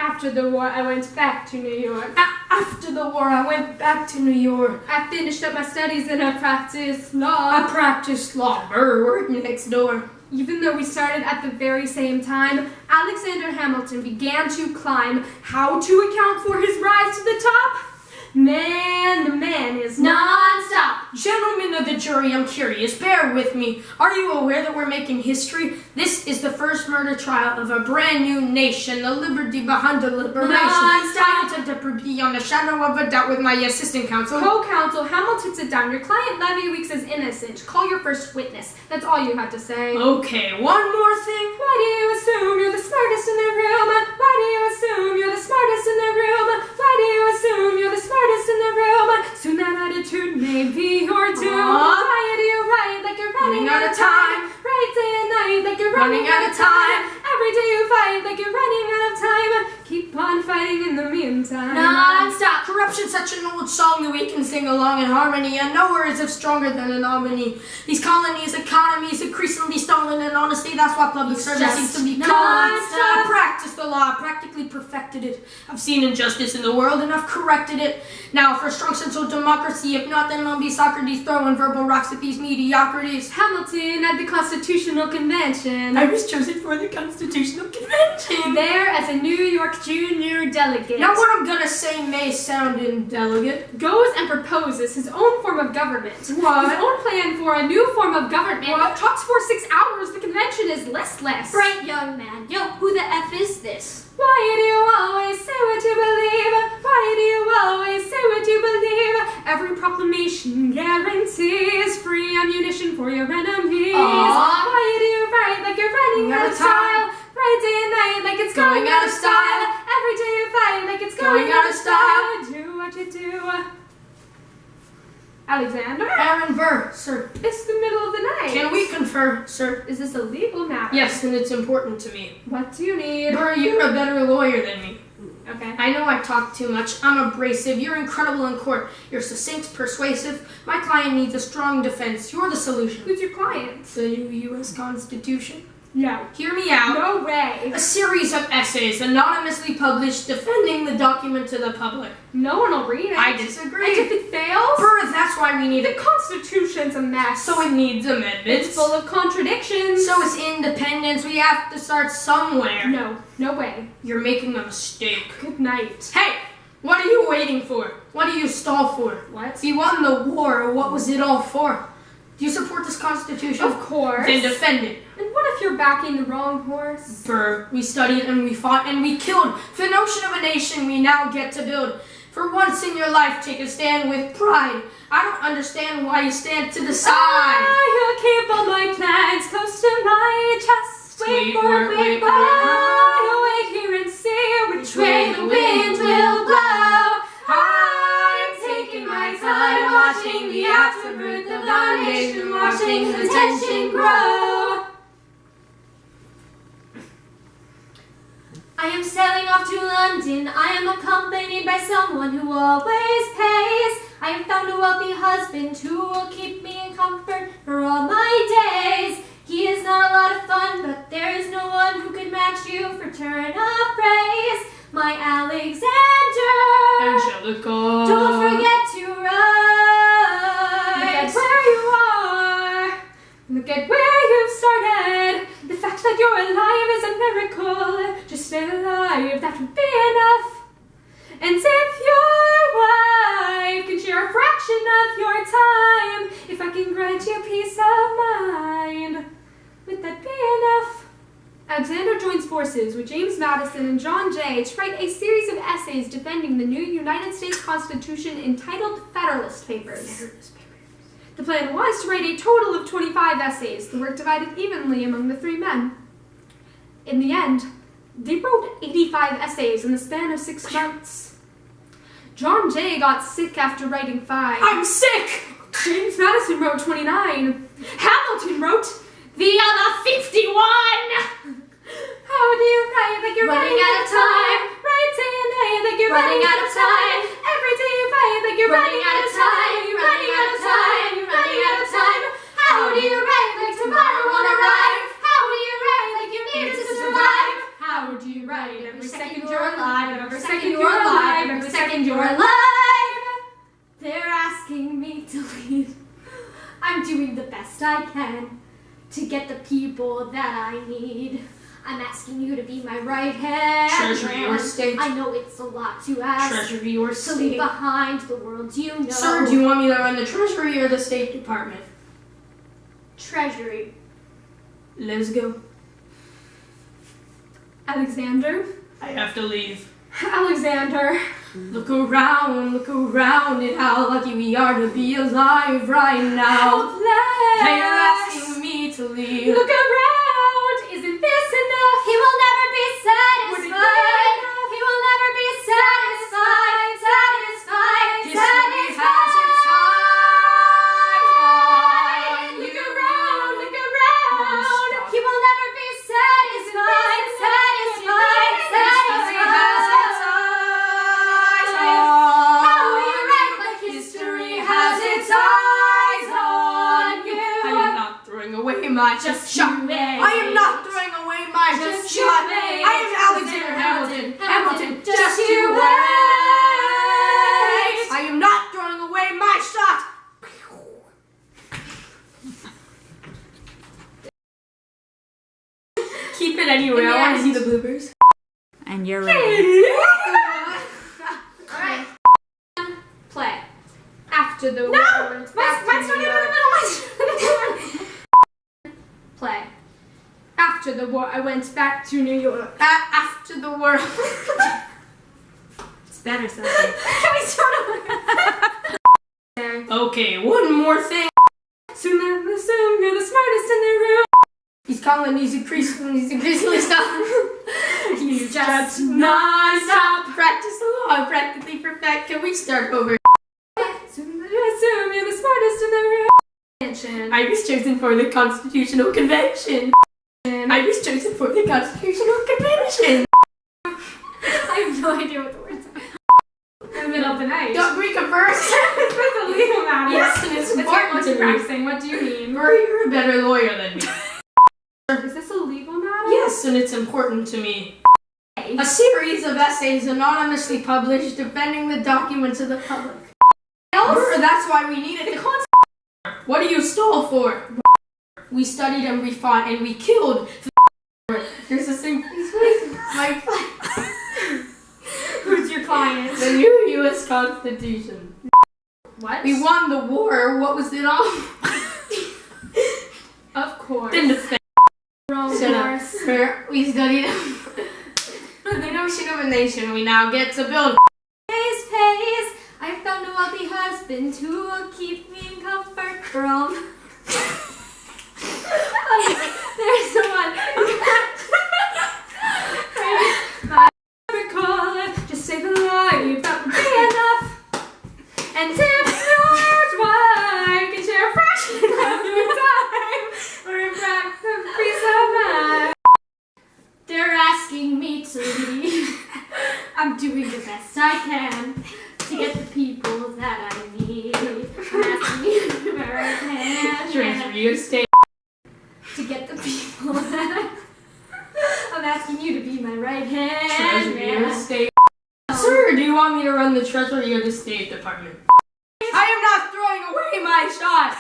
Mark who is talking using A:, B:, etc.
A: After the war, I went back to New York.
B: After the war, I went back to New York.
A: I finished up my studies and I practiced law.
B: I practiced law. Work next door.
A: Even though we started at the very same time, Alexander Hamilton began to climb. How to account for his rise to the top? Man, the man is non-stop.
B: Gentlemen of the jury, I'm curious. Bear with me. Are you aware that we're making history? This is the first murder trial of a brand new nation, the liberty behind the liberation.
A: Non-stop.
B: I attempt to prove beyond a shadow of a doubt with my assistant counsel.
A: Co-counsel, Hamilton, sit down. Your client, Levy Weeks, is innocent. Call your first witness. That's all you have to say.
B: Okay, one more thing.
A: Why do you assume you're the smartest in the room? Why do you assume you're the smartest in the room? Why do you assume you're the smartest in the room? Soon that attitude may be your doom. Why do you write like you're running out of time? Write day and night like you're running out of time. Every day you fight like you're running out of time. Keep on fighting in the meantime.
B: Non-stop. Corruption's such an old song that we can sing along in harmony, and no words is stronger than an nominee. These colonies, economies, increasingly stolen in honesty. That's why public service seems to be I practiced the law, I practically perfected it. I've seen injustice in the world and I've corrected it. Now for a strong sense of democracy, if not then I'll be Socrates throwing verbal rocks at these mediocrities.
A: Hamilton at the Constitutional Convention.
B: I was chosen for the Constitutional Convention.
A: There as a New York junior delegate.
B: Now what I'm gonna say may sound indelicate.
A: Goes and proposes his own form of government.
B: What?
A: His own plan for a new form of government.
B: What?
A: Talks for 6 hours. The convention is listless.
C: Bright young man. Yo, who the F is this?
A: Why do you always say what you believe? Why do you always say what you believe? Every proclamation guarantees free ammunition for your enemies. Why do you write like you're running out of style? Write day and night like it's going out of style. Every day you fight like it's going out of style. Do what you do. Alexander?
B: Aaron Burr, sir.
A: It's the middle of the night.
B: Can we confer, sir?
A: Is this a legal matter?
B: Yes, and it's important to me.
A: What do you need?
B: Burr, you're a better lawyer than me.
A: Okay.
B: I know I talk too much. I'm abrasive. You're incredible in court. You're succinct, persuasive. My client needs a strong defense. You're the solution.
A: Who's your client?
B: The new U.S. Constitution.
A: No.
B: Hear me out.
A: No way.
B: A series of essays anonymously published defending the document to the public.
A: No one will read it.
B: I disagree.
A: And if it fails?
B: Burr, that's why we need
A: The Constitution's a mess.
B: So it needs amendments.
A: It's full of contradictions.
B: So it's independence. We have to start somewhere.
A: No. No way.
B: You're making a mistake.
A: Good night.
B: Hey! What are you waiting for? What do you stall for?
A: What?
B: You won the war. What was it all for? Do you support this Constitution?
A: Of course.
B: Then defend it.
A: And what if you're backing the wrong horse?
B: Burr, we studied and we fought and we killed. For the notion of a nation we now get to build. For once in your life, take a stand with pride. I don't understand why you stand to the side.
A: You'll keep all my plans close to my chest. Wait for it, wait for it. I'll wait here and see which way the wind will blow. I'm taking my time, watching the afterbirth of the nation, watching the tension grow.
C: I am sailing off to London. I am accompanied by someone who always pays. I have found a wealthy husband who will keep me in comfort for all my days. He is not a lot of fun, but there is no one who could match you for turn of phrase. My Alexander.
B: Angelica.
C: Don't forget to write.
A: Look at where you are. Look at where you've started. The fact that you're alive is a miracle. Just stay alive, that would be enough. And if your wife can share a fraction of your time, if I can grant you peace of mind, would that be enough? Alexander joins forces with James Madison and John Jay to write a series of essays defending the new United States Constitution entitled Federalist Papers. The plan was to write a total of 25 essays, the work divided evenly among the 3 men. In the end, they wrote 85 essays in the span of 6 months. John Jay got sick after writing 5.
B: I'm sick!
A: James Madison wrote 29. Hamilton wrote
B: the other 51!
A: How do you write like you're running out of time? Write day and night like you're running out of time. Every day you fight like you're running out of time. You're running out of time. You're running out of time. How do you write like tomorrow won't arrive? How do you write like you need to survive? How do you write every second
C: second you're alive, every second
A: you're
C: you're alive,
A: alive,
C: every
A: every
C: second you're
A: second
C: alive. They're asking me to leave. I'm doing the best I can to get the people that I need. I'm asking you to be my right hand.
B: Treasury or state?
C: I know it's a lot to ask.
B: Treasury or
C: To leave
B: state?
C: behind the world you know.
B: Sir, do you want me to run the Treasury or the State Department?
C: Treasury.
B: Let's go.
A: Alexander.
B: I have to leave.
A: Alexander.
B: Look around at how lucky we are to be alive right now. They are asking me to leave.
A: Look around. Isn't this enough?
C: He will never be
A: Wouldn't
C: satisfied.
A: that
C: He will never be satisfied. Satisfied.
B: History has
C: Satisfied.
B: its eyes on you.
A: Look around. Look around.
C: He will never be satisfied. Satisfied.
B: History has its eyes on
C: How you
B: you.
C: write like
B: History has its eyes on you. I am not throwing away my
A: Just
B: shot.
A: you wait.
B: I am not throwing away my
A: Just
B: shot.
A: you wait.
B: I am Alexander Hamilton.
C: Hamilton.
B: Just you wait. I am not throwing away my shot. Keep it anyway. I want to see the bloopers.
D: And you're ready.
C: Alright.
A: Play. After the war.
C: Mine's
A: Mine's not
C: New
A: in
C: York.
A: the middle. Play. After the war, I went back to New York.
B: After the war.
D: It's better something.
A: Can we start over? There.
B: Okay, one more thing.
A: Soon you're the smartest in the room.
B: He's calling. He's increasingly stuff.
A: He's just non-stop.
B: Practice the law. Practically perfect. Can we start over?
A: Soon you're the smartest in the room.
B: I was chosen for the Constitutional Convention. I was chosen for the Constitutional Convention.
A: I have no idea what the words are. In the middle of the night.
B: Don't break a verse.
A: It's a legal matter.
B: Yes, and it's important to me.
A: practicing. What do you mean?
B: Murray, you're a better lawyer than me.
A: Is this a legal matter?
B: Yes, and it's important to me. A series of essays anonymously published defending the documents of the public. That's why we needed the concept. What do you stall for? We studied and we fought and we killed. There's a thing. Like
A: Who's your client?
B: the new U.S. Constitution.
A: What?
B: We won the war. What was it all?
A: Of course.
B: Then defense.
A: Of
B: Shut up.
A: course.
B: We studied the notion of a nation. We now get to build.
C: Pays. I found a wealthy husband who will keep me in comfort from. There's someone.
A: Just say the life that would be enough. And if your wife can share a fraction of your time, or in fact, a piece of mind.
C: They're asking me to leave. I'm doing the best I can to get the people that I need. I'm asking you to be my right hand.
B: Treasury or state.
C: To get the people that I'm asking you to be my right hand.
B: Treasury or state. Sir, do you want me to run the Treasury or the State Department? I am not throwing away my shot.